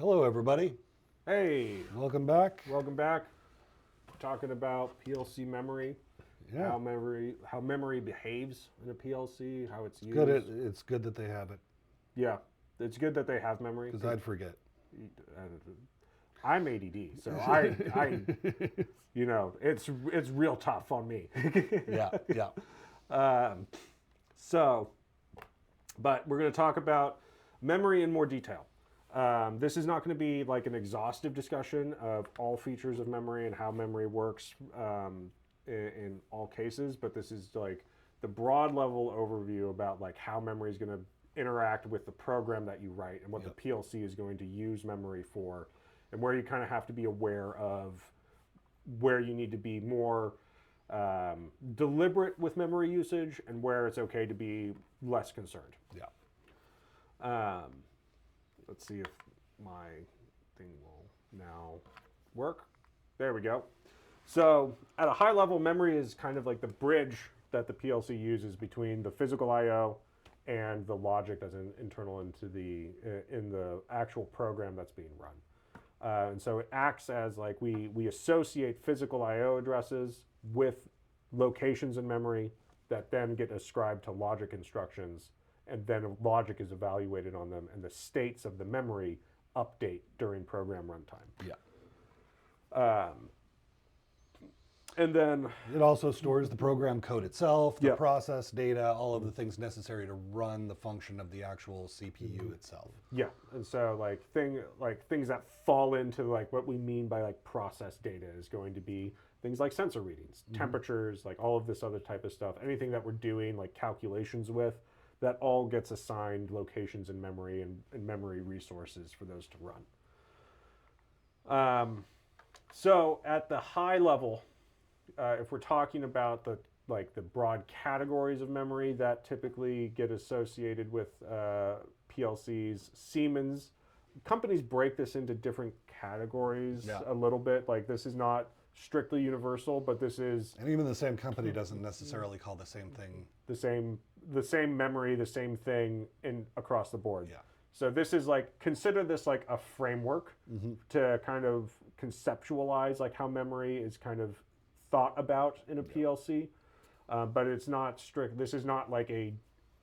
Hello, everybody. Hey, Welcome back. welcome back. Talking about PLC memory, Yeah, how memory behaves in a PLC, how it's used. it's good that they have it Yeah, it's good that they have memory. because I'd forget. I'm ADD, so it's real tough on me. Yeah, yeah, So, but we're going to talk about memory in more detail. This is not going to be like an exhaustive discussion of all features of memory and how memory works in all cases, but this is like the broad level overview about like how memory is going to interact with the program that you write and what the PLC is going to use memory for, and where you kind of have to be aware of where you need to be more deliberate with memory usage and where it's okay to be less concerned. yeah. Let's see if my thing will now work. There we go. So at a high level, memory is kind of like the bridge that the PLC uses between the physical I/O and the logic that's internal into in the actual program that's being run. And so it acts as like we associate physical I/O addresses with locations in memory that then get ascribed to logic instructions, and then logic is evaluated on them, and the states of the memory update during program runtime. Yeah. And then It also stores the program code itself, the Yep. process data, all of the things necessary to run the function of the actual CPU itself. yeah, and so things that fall into like what we mean by like process data is going to be things like sensor readings, temperatures, like all of this other type of stuff. Anything that we're doing like calculations with, that all gets assigned locations in memory and memory resources for those to run. So at the high level, if we're talking about the broad categories of memory that typically get associated with PLCs, Siemens companies break this into different categories Yeah. a little bit. Like this is not strictly universal, but this is And even the same company doesn't necessarily call the same thing. the same memory, the same thing in across the board. Yeah. So this is like, consider this like a framework to kind of conceptualize like how memory is kind of thought about in a PLC, but it's not strict. This is not like a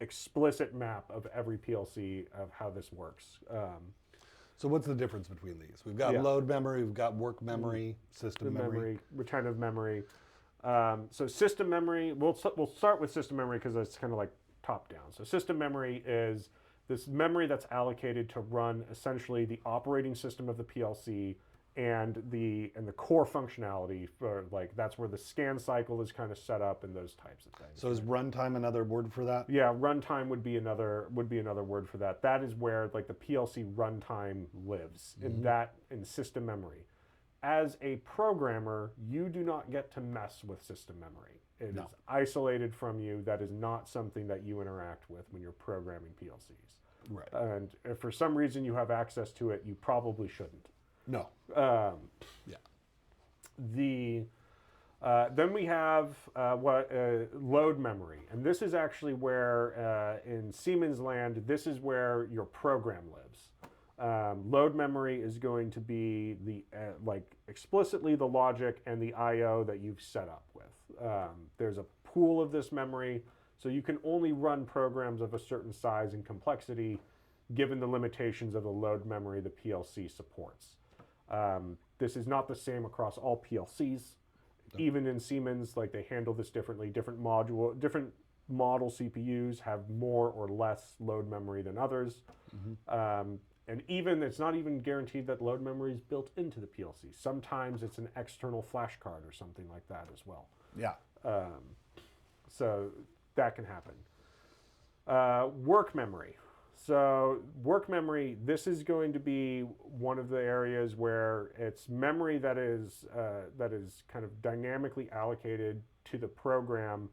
explicit map of every PLC of how this works. So what's the difference between these? We've got Yeah. load memory, we've got work memory, system memory. Retentive memory. So system memory, we'll start with system memory because it's kind of like top down. So system memory is this memory that's allocated to run essentially the operating system of the PLC and the core functionality for like that's where the scan cycle is kind of set up and those types of things. So is runtime another word for that? Yeah, runtime would be another word for that. That is where like the PLC runtime lives in system memory. As a programmer, you do not get to mess with system memory. It is isolated from you. That is not something that you interact with when you're programming PLCs. Right. And if for some reason you have access to it, you probably shouldn't. No. Yeah. Then we have load memory, and this is actually where in Siemens land, this is where your program lives. Load memory is going to be the like explicitly the logic and the I/O that you've set up with. There's a pool of this memory, so you can only run programs of a certain size and complexity, given the limitations of the load memory the PLC supports. This is not the same across all PLCs. Even in Siemens, like they handle this differently. Different model CPUs have more or less load memory than others. And even it's not even guaranteed that load memory is built into the PLC. Sometimes it's an external flash card or something like that as well. Yeah. So that can happen. Work memory. So work memory, this is going to be one of the areas where it's memory that is kind of dynamically allocated to the program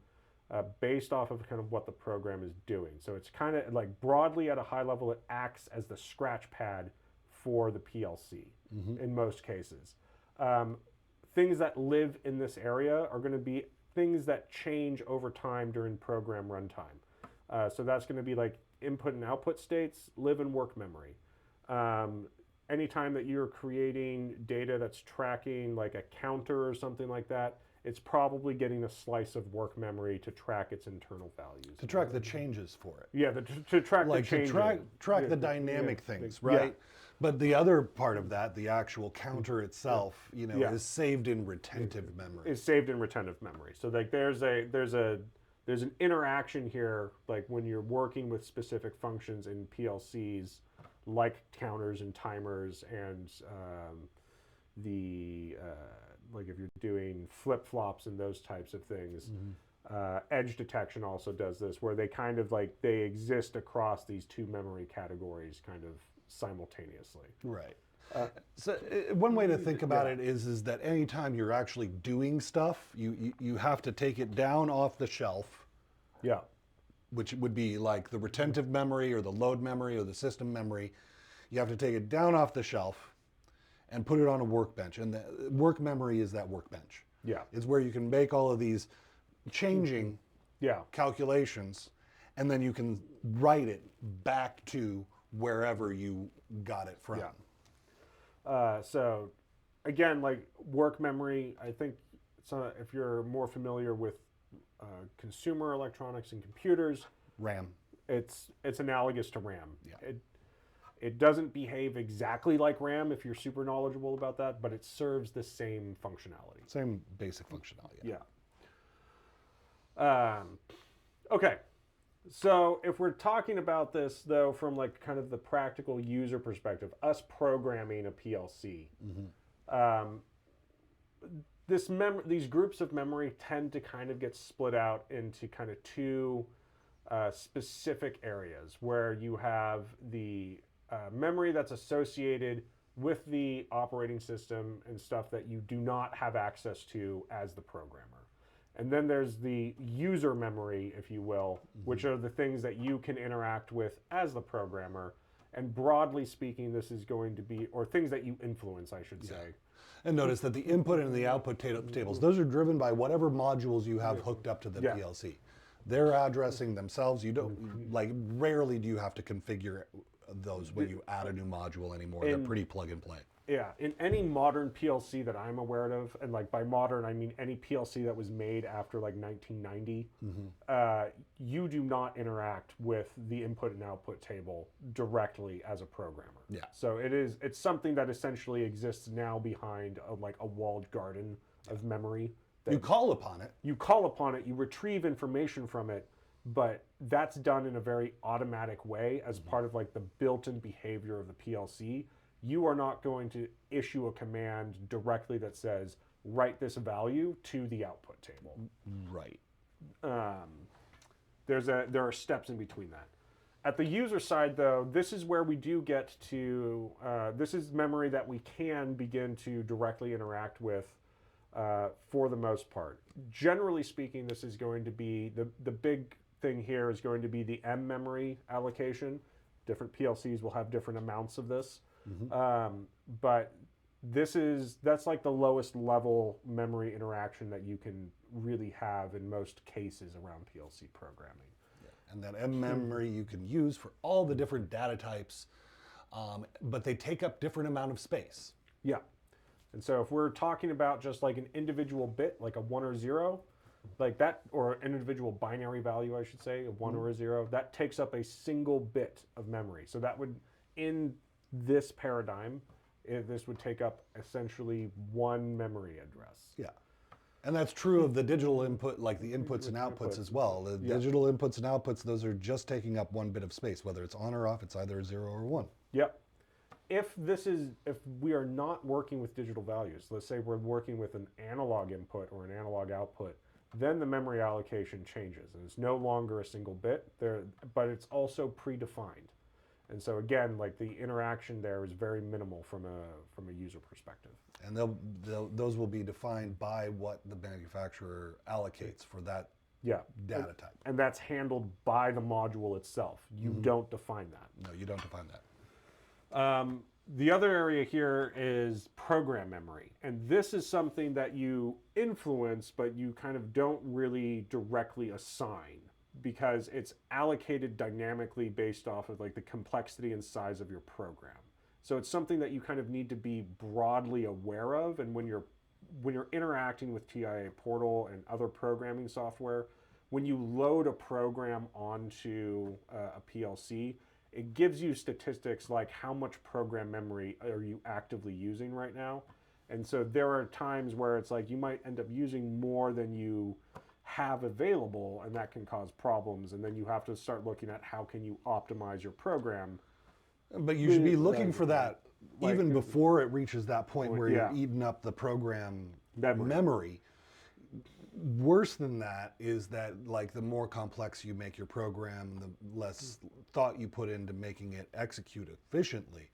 based off of kind of what the program is doing. So it's kind of like broadly at a high level, it acts as the scratch pad for the PLC in most cases. Things that live in this area are going to be things that change over time during program runtime. So that's going to be like input and output states live in work memory. anytime that you're creating data that's tracking like a counter or something like that, it's probably getting a slice of work memory to track its internal values. To track the changes for it. Yeah, to track Like the to changes. track Yeah, the dynamic yeah, things, yeah. right? But the other part of that, the actual counter itself, you know, Yeah. is saved in retentive memory. Is saved in retentive memory. So like there's an interaction here, like when you're working with specific functions in PLCs, like counters and timers, and like if you're doing flip flops and those types of things. Edge detection also does this, where they kind of like they exist across these two memory categories, kind of simultaneously. Right. So one way to think about it is that anytime you're actually doing stuff, you have to take it down off the shelf, Yeah. which would be like the retentive memory or the load memory or the system memory. You have to take it down off the shelf and put it on a workbench. And the work memory is that workbench. Yeah. It's where you can make all of these changing Yeah. calculations, and then you can write it back to wherever you got it from. Yeah. So again, like work memory, I think if you're more familiar with consumer electronics and computers, RAM. it's analogous to RAM. Yeah. It doesn't behave exactly like RAM if you're super knowledgeable about that, but it serves the same functionality. Same basic functionality. Yeah. Okay. So if we're talking about this though from like kind of the practical user perspective, us programming a PLC, these groups of memory tend to kind of get split out into kind of two specific areas, where you have the memory that's associated with the operating system and stuff that you do not have access to as the programmer. And then there's the user memory, if you will, which are the things that you can interact with as the programmer. And broadly speaking, this is going to be, or things that you influence, I should say. And notice that the input and the output tables, those are driven by whatever modules you have hooked up to the PLC. They're addressing themselves. You don't, like, rarely do you have to configure those when you add a new module anymore. They're pretty plug and play. Yeah, in any modern PLC that I'm aware of, and like by modern I mean any PLC that was made after like 1990, you do not interact with the input and output table directly as a programmer. Yeah. So it's something that essentially exists now behind like a walled garden of memory. You call upon it. You call upon it, you retrieve information from it, but that's done in a very automatic way as part of like the built-in behavior of the PLC. You are not going to issue a command directly that says, write this value to the output table. Right. There are steps in between that. At the user side, though, this is where we do get to, this is memory that we can begin to directly interact with for the most part. Generally speaking, this is going to be, the big thing here is going to be the M memory allocation. Different PLCs will have different amounts of this. But that's like the lowest level memory interaction that you can really have in most cases around PLC programming. Yeah. And that M memory you can use for all the different data types, but they take up different amount of space. Yeah. And so if we're talking about just like an individual bit, like a 1 or 0, like that, or an individual binary value, I should say, a 1 or a 0, that takes up a single bit of memory. So that would, in this paradigm, this would take up essentially one memory address. Yeah. And that's true of the digital input, like the inputs and outputs as well. The digital inputs and outputs, those are just taking up one bit of space. Whether it's on or off, it's either a 0 or 1. Yep. If we are not working with digital values, let's say we're working with an analog input or an analog output, then the memory allocation changes, and it's no longer a single bit there, but it's also predefined. And so again, like the interaction there is very minimal from a user perspective. And those will be defined by what the manufacturer allocates for that data type. And that's handled by the module itself. You don't define that. No, you don't define that. The other area here is program memory. And this is something that you influence, but you kind of don't really directly assign, because it's allocated dynamically based off of like the complexity and size of your program. So it's something that you kind of need to be broadly aware of. And when you're interacting with TIA Portal and other programming software, when you load a program onto a PLC, it gives you statistics like how much program memory are you actively using right now. And so there are times where it's like you might end up using more than you have available, and that can cause problems. And then you have to start looking at how can you optimize your program. But you should be looking for that even before it reaches that point where you're eating up the program memory. Worse than that is that, like, the more complex you make your program, the less thought you put into making it execute efficiently.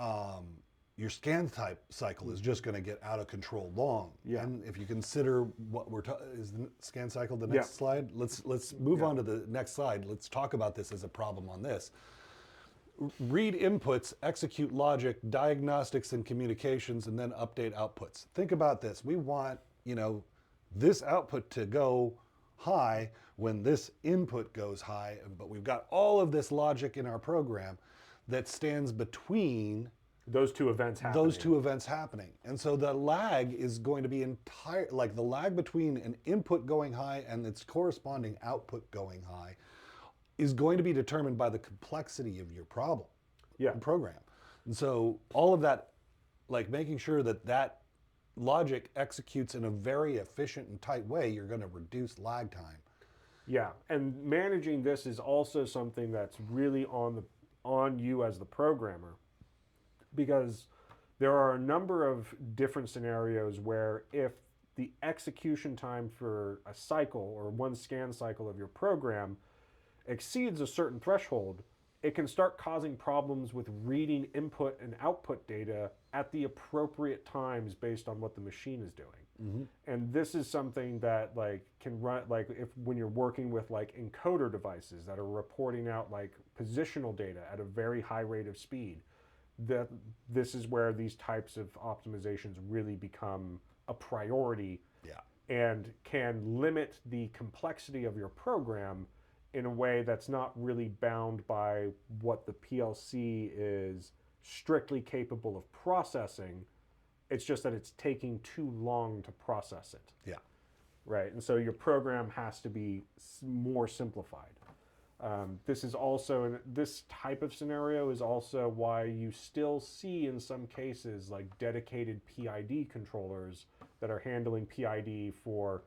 Your scan type cycle is just going to get out of control long. Yeah. And if you consider what we're is the scan cycle the next slide? Let's move on to the next slide. Let's talk about this as a problem on this. Read inputs, execute logic, diagnostics and communications, and then update outputs. Think about this. We want, this output to go high when this input goes high, but we've got all of this logic in our program that stands between those two events happening. And so the lag is going to be like the lag between an input going high and its corresponding output going high is going to be determined by the complexity of your program. And so all of that, like making sure that that logic executes in a very efficient and tight way, you're going to reduce lag time. Yeah, and managing this is also something that's really on you as the programmer, because there are a number of different scenarios where if the execution time for a cycle or one scan cycle of your program exceeds a certain threshold, it can start causing problems with reading input and output data at the appropriate times based on what the machine is doing. Mm-hmm. And this is something that can run when you're working with encoder devices that are reporting out positional data at a very high rate of speed. This is where these types of optimizations really become a priority, and can limit the complexity of your program in a way that's not really bound by what the PLC is strictly capable of processing. It's just that it's taking too long to process it. Yeah. Right. And so your program has to be more simplified. This is also, this type of scenario is also why you still see in some cases dedicated PID controllers that are handling PID for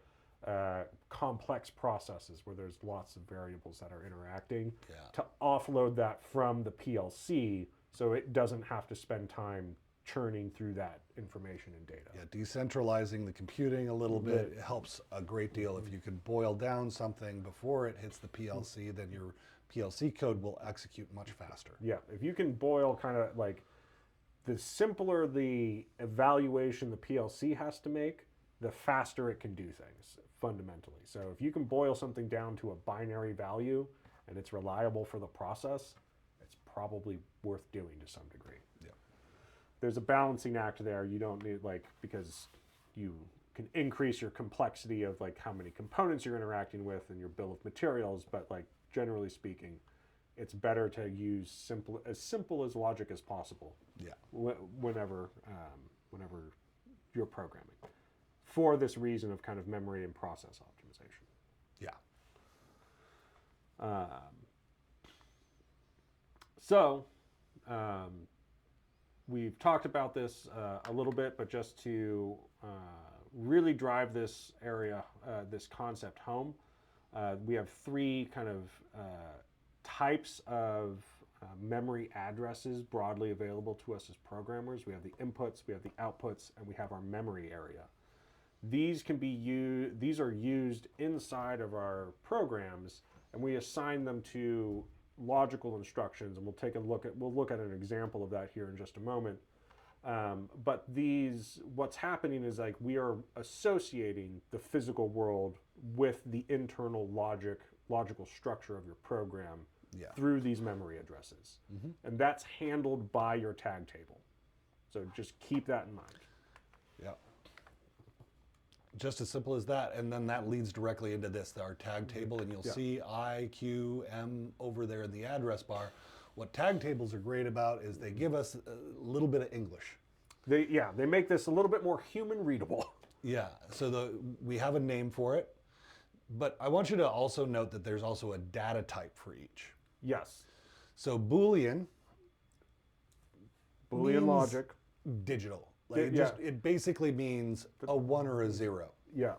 complex processes where there's lots of variables that are interacting, to offload that from the PLC so it doesn't have to spend time churning through that information and data. Yeah, decentralizing the computing a little bit helps a great deal. If you can boil down something before it hits the PLC, then your PLC code will execute much faster. Yeah, if you can boil the simpler the evaluation the PLC has to make, the faster it can do things fundamentally. So if you can boil something down to a binary value and it's reliable for the process, it's probably worth doing to some degree. Yeah. There's a balancing act there. You don't need because you can increase your complexity of how many components you're interacting with and your bill of materials, but generally speaking, it's better to use as simple as logic as possible. Yeah. Whenever you're programming, for this reason of kind of memory and process optimization. Yeah. We've talked about this a little bit, but just to really drive this area, this concept home, we have three kind of types of memory addresses broadly available to us as programmers. We have the inputs, we have the outputs, and we have our memory area. These can be used. These are used inside of our programs, and we assign them to logical instructions. And we'll look at an example of that here in just a moment. But what's happening is we are associating the physical world with the internal logical structure of your program through these memory addresses, and that's handled by your tag table. So just keep that in mind. Yeah. Just as simple as that, and then that leads directly into our tag table, and you'll see I, Q, M over there in the address bar. What tag tables are great about is they give us a little bit of English. They make this a little bit more human readable. Yeah, so we have a name for it, but I want you to also note that there's also a data type for each. Yes. So Boolean means logic. digital. It basically means a 1 or a 0. Yeah.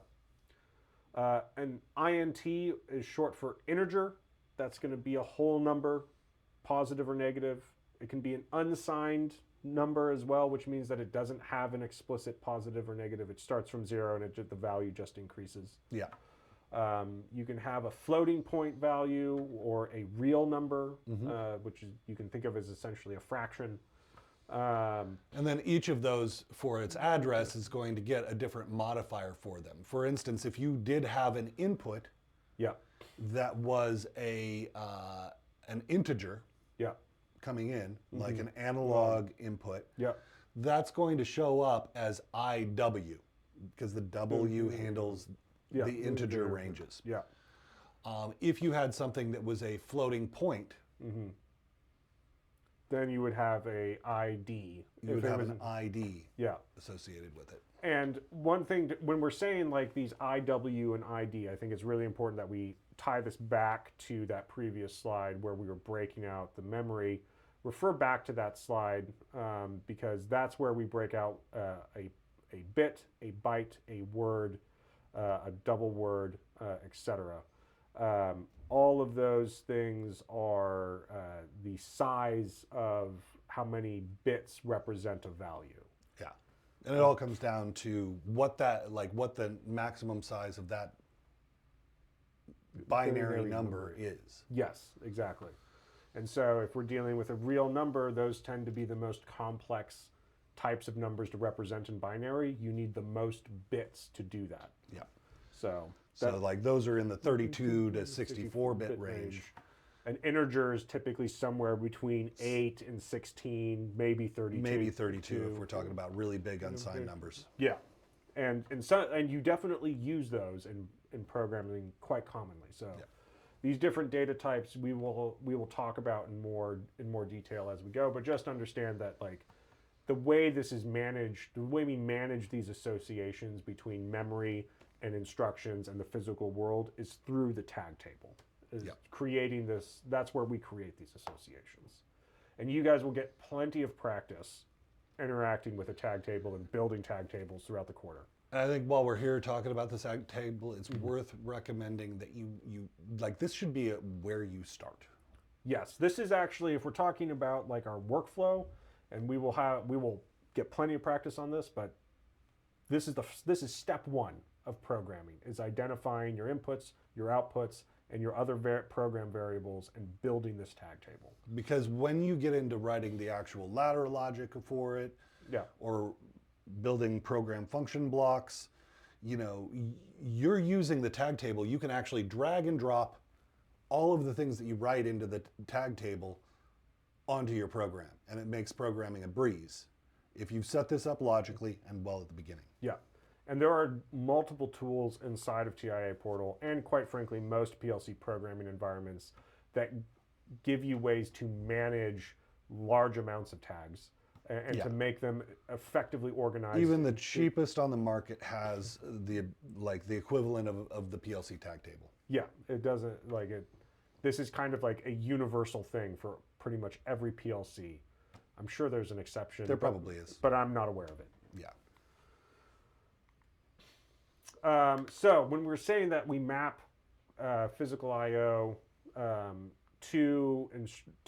And INT is short for integer. That's going to be a whole number, positive or negative. It can be an unsigned number as well, which means that it doesn't have an explicit positive or negative. It starts from 0 and the value just increases. Yeah. You can have a floating point value or a real number, which you can think of as essentially a fraction. And then each of those, for its address, is going to get a different modifier for them. For instance, if you did have an input that was an integer coming in, like an analog input, that's going to show up as IW, because the W handles the integer ranges. Yeah. If you had something that was a floating point, then you would have a ID. You would have an ID associated with it. And one thing, when we're saying like these IW and ID, I think it's really important that we tie this back to that previous slide where we were breaking out the memory. Refer back to that slide because that's where we break out a bit, a byte, a word, a double word, etc. All of those things are the size of how many bits represent a value. Yeah, and it all comes down to what the maximum size of that binary number is. Yes, exactly. And so if we're dealing with a real number, those tend to be the most complex types of numbers to represent in binary. You need the most bits to do that. Yeah. So like those are in the 32 to 64 bit range. An integer is typically somewhere between 8 and 16, maybe 32. Maybe 32 if we're talking about really big unsigned numbers. Yeah. And you definitely use those in programming quite commonly. So these different data types we will talk about in more detail as we go, but just understand that like the way this is managed, the way we manage these associations between memory and instructions and the physical world is through the tag table. Creating this, that's where we create these associations. And you guys will get plenty of practice interacting with a tag table and building tag tables throughout the quarter. And I think while we're here talking about this tag table, it's worth recommending that you like this should be where you start. Yes, this is actually, if we're talking about like our workflow, and we will get plenty of practice on this, but this is step one of programming, is identifying your inputs, your outputs, and your other program variables and building this tag table. Because when you get into writing the actual ladder logic for it, or building program function blocks, you're using the tag table. You can actually drag and drop all of the things that you write into the tag table onto your program, and it makes programming a breeze if you've set this up logically and well at the beginning. Yeah. And there are multiple tools inside of TIA Portal and quite frankly most PLC programming environments that give you ways to manage large amounts of tags and to make them effectively organized. Even the cheapest on the market has the equivalent of the PLC tag table. Yeah, it doesn't this is kind of like a universal thing for pretty much every PLC. I'm sure there's an exception. There probably is. But I'm not aware of it. Yeah. So when we're saying that we map physical I/O to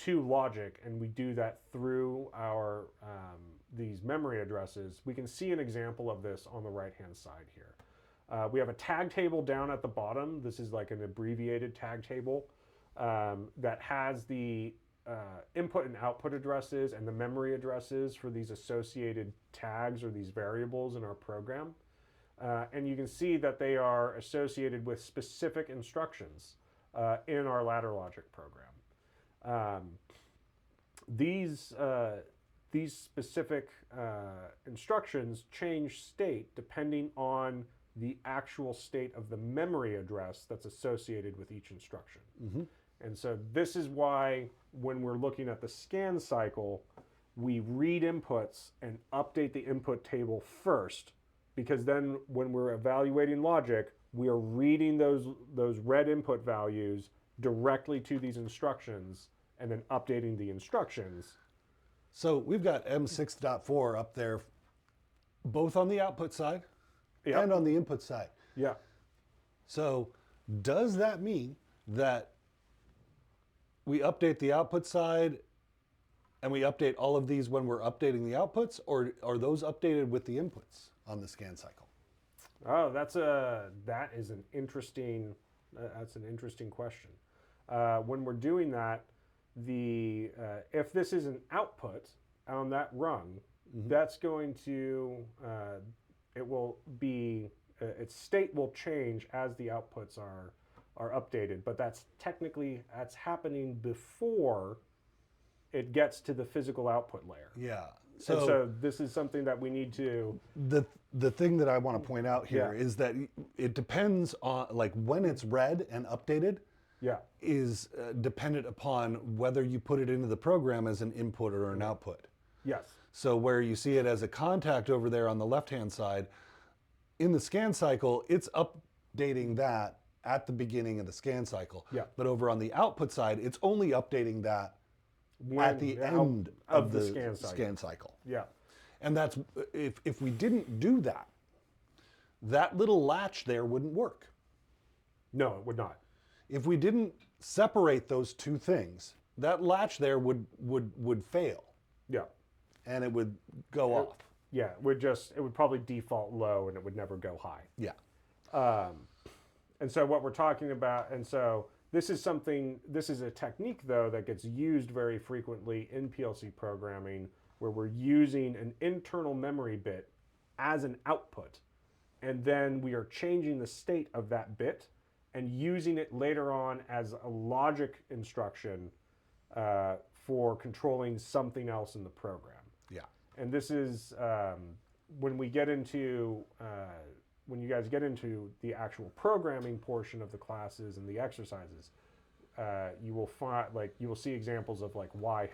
logic, and we do that through our these memory addresses, we can see an example of this on the right-hand side here. We have a tag table down at the bottom. This is like an abbreviated tag table that has the input and output addresses and the memory addresses for these associated tags or these variables in our program. And you can see that they are associated with specific instructions in our ladder logic program. These specific instructions change state depending on the actual state of the memory address that's associated with each instruction. And so this is why when we're looking at the scan cycle, we read inputs and update the input table first, because then when we're evaluating logic, we are reading those red input values directly to these instructions and then updating the instructions. So we've got M6.4 up there, both on the output side Yep. and on the input side. Yeah. So does that mean that we update the output side and we update all of these when we're updating the outputs, or are those updated with the inputs on the scan cycle? Oh, that's an interesting question. When we're doing that, if this is an output on that rung, that's going to it will be its state will change as the outputs are updated, but that's happening before it gets to the physical output layer. Yeah. So this is something that we need to. The thing that I want to point out here is that it depends on, like, when it's read and updated. Yeah. Is dependent upon whether you put it into the program as an input or an output. Yes. So where you see it as a contact over there on the left-hand side, in the scan cycle, it's updating that at the beginning of the scan cycle. Yeah. But over on the output side, it's only updating that at the end of the scan cycle. Yeah. And that's, if we didn't do that, that little latch there wouldn't work. No, it would not. If we didn't separate those two things, that latch there would fail. Yeah. And it would go off. Yeah, it would probably default low and it would never go high. Yeah. And so what we're talking about, and so this is a technique though that gets used very frequently in PLC programming, where we're using an internal memory bit as an output, and then we are changing the state of that bit and using it later on as a logic instruction for controlling something else in the program. Yeah. And this is when you guys get into the actual programming portion of the classes and the exercises, you will see examples of like why,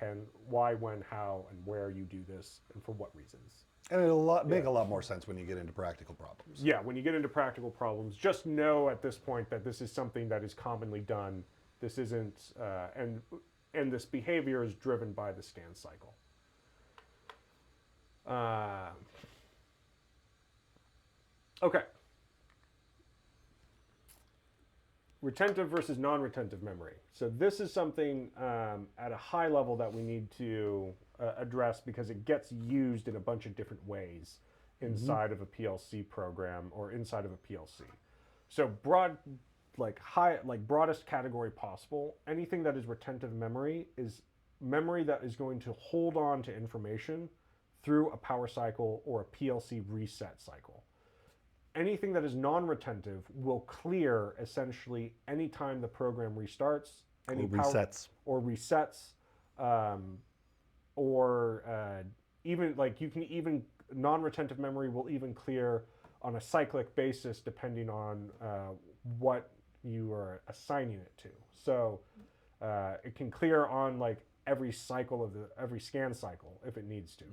when, how, and where you do this and for what reasons. And it'll make a lot more sense when you get into practical problems. Yeah, when you get into practical problems, just know at this point that this is something that is commonly done. This isn't, and this behavior is driven by the scan cycle. Okay. Retentive versus non-retentive memory. So this is something at a high level that we need to address, because it gets used in a bunch of different ways inside of a PLC program or inside of a PLC. So broadest category possible, anything that is retentive memory is memory that is going to hold on to information through a power cycle or a PLC reset cycle. Anything that is non-retentive will clear essentially anytime the program restarts, even non-retentive memory will even clear on a cyclic basis depending on what you are assigning it to. So it can clear on like every cycle of every scan cycle if it needs to.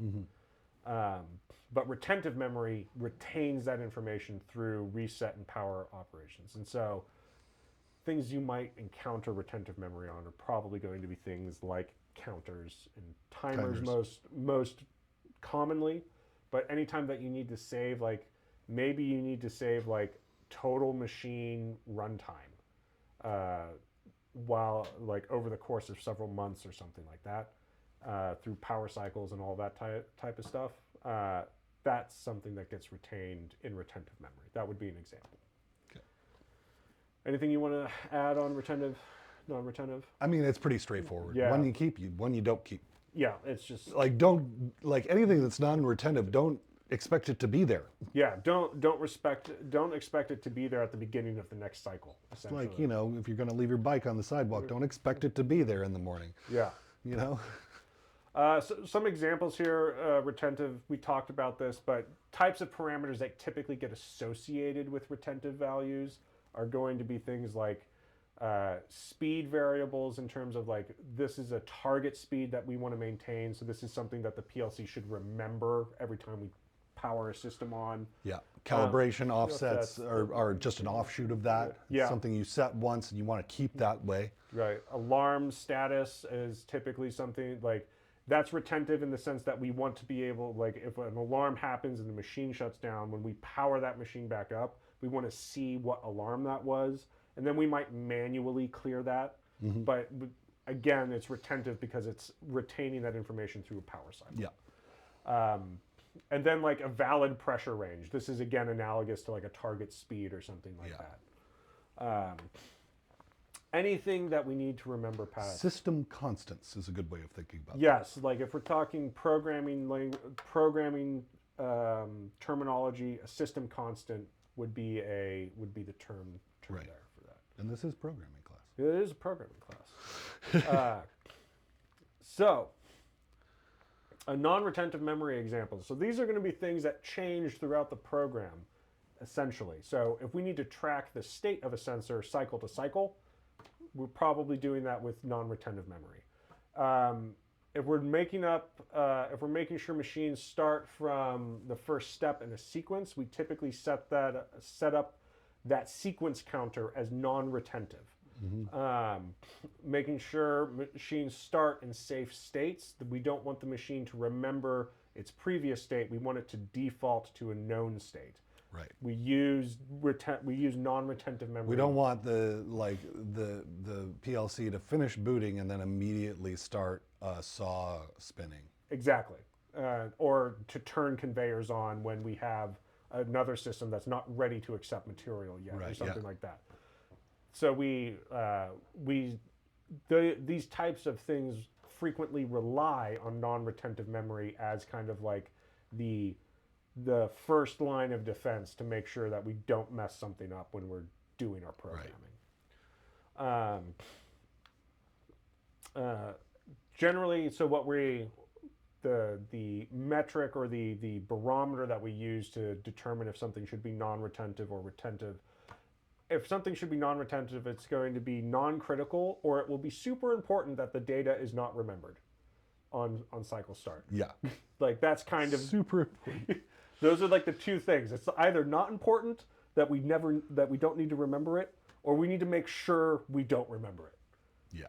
But retentive memory retains that information through reset and power operations. And so things you might encounter retentive memory on are probably going to be things like counters and timers. Most commonly. But anytime that you need to save, like maybe you need to save like total machine runtime while like over the course of several months or something like that, through power cycles and all that type of stuff, that's something that gets retained in retentive memory. That would be an example. Okay. Anything you want to add on retentive, non-retentive? I mean, it's pretty straightforward. Yeah. One you keep, one you don't keep. Yeah, it's just like anything that's non-retentive, don't expect it to be there. Yeah, don't expect it to be there at the beginning of the next cycle. Essentially. Like, if you're going to leave your bike on the sidewalk, don't expect it to be there in the morning. Yeah. So some examples here, retentive, we talked about this, but types of parameters that typically get associated with retentive values are going to be things like speed variables in terms of like, this is a target speed that we want to maintain. So this is something that the PLC should remember every time we power a system on. Yeah, calibration offsets offsets are just an offshoot of that. Yeah. It's something you set once and you want to keep that way. Right. Alarm status is typically something like that's retentive in the sense that we want to be able, like if an alarm happens and the machine shuts down, when we power that machine back up, we want to see what alarm that was. And then we might manually clear that. But again, it's retentive because it's retaining that information through a power cycle. Yeah. And then like a valid pressure range. This is again analogous to like a target speed or something like that. Anything that we need to remember past. System constants is a good way of thinking about Yes, like if we're talking programming terminology, a system constant would be the term Right. there for that. that. And this is programming class. It is a programming class. So, a non-retentive memory example. So these are going to be things that change throughout the program, essentially. So if we need to track the state of a sensor cycle to cycle, we're probably doing that with non-retentive memory. If we're making sure machines start from the first step in a sequence, we typically set up that sequence counter as non-retentive. Making sure machines start in safe states. We don't want the machine to remember its previous state. We want it to default to a known state. Right. We use non-retentive memory. We don't want the PLC to finish booting and then immediately start a saw spinning. Exactly. Or to turn conveyors on when we have another system that's not ready to accept material yet, or something like that. So these types of things frequently rely on non-retentive memory as kind of like the first line of defense to make sure that we don't mess something up when we're doing our programming. Generally, so what the metric or the barometer that we use to determine if something should be non-retentive or retentive. If something should be non-retentive, it's going to be non-critical, or it will be super important that the data is not remembered on cycle start. Yeah. Like that's kind of super important. Those are like the two things. It's either not important that we don't need to remember it, or we need to make sure we don't remember it. Yeah.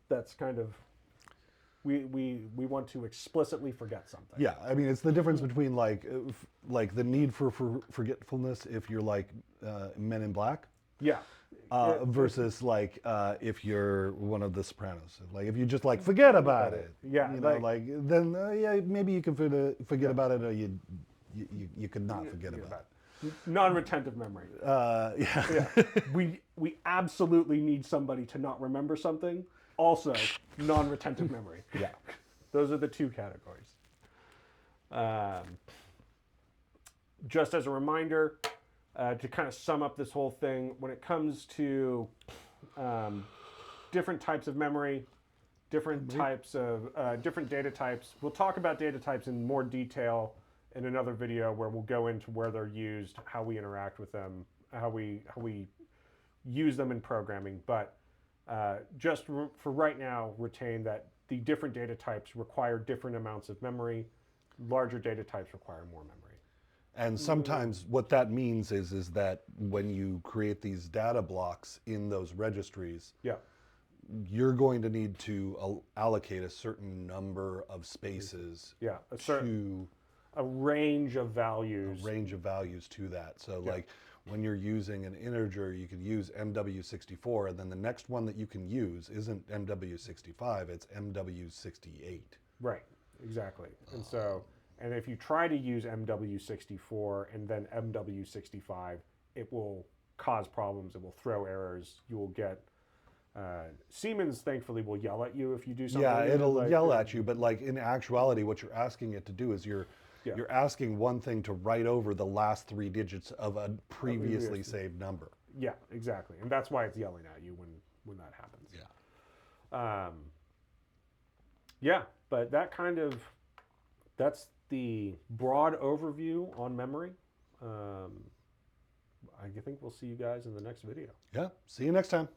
That's kind of we want to explicitly forget something. Yeah, I mean, it's the difference between like the need for forgetfulness if you're like Men in Black. Yeah. Versus like if you're one of the Sopranos, like if you just like forget about it, yeah, you know, like then yeah, maybe you can forget about it, or you could not forget about it. Non-retentive memory. Yeah. We absolutely need somebody to not remember something. Also, non-retentive memory. Yeah. Those are the two categories. Just as a reminder, to kind of sum up this whole thing, when it comes to different types of memory, different types of different data types, we'll talk about data types in more detail in another video where we'll go into where they're used, how we interact with them, how we use them in programming. But just for right now, retain that the different data types require different amounts of memory. Larger data types require more memory. And sometimes what that means is that when you create these data blocks in those registries, you're going to need to allocate a certain number of spaces to a range of values. To that. So like when you're using an integer, you could use MW64, and then the next one that you can use isn't MW65, it's MW68. Right, exactly. And so, and if you try to use MW64 and then MW65, it will cause problems, it will throw errors, you will get, Siemens thankfully will yell at you if you do something. Yeah, it'll yell at you, but like in actuality, what you're asking it to do is you're asking one thing to write over the last 3 digits of a previously saved number. Yeah, exactly. And that's why it's yelling at you when that happens. Yeah. But that's the broad overview on memory. I think we'll see you guys in the next video. Yeah, see you next time.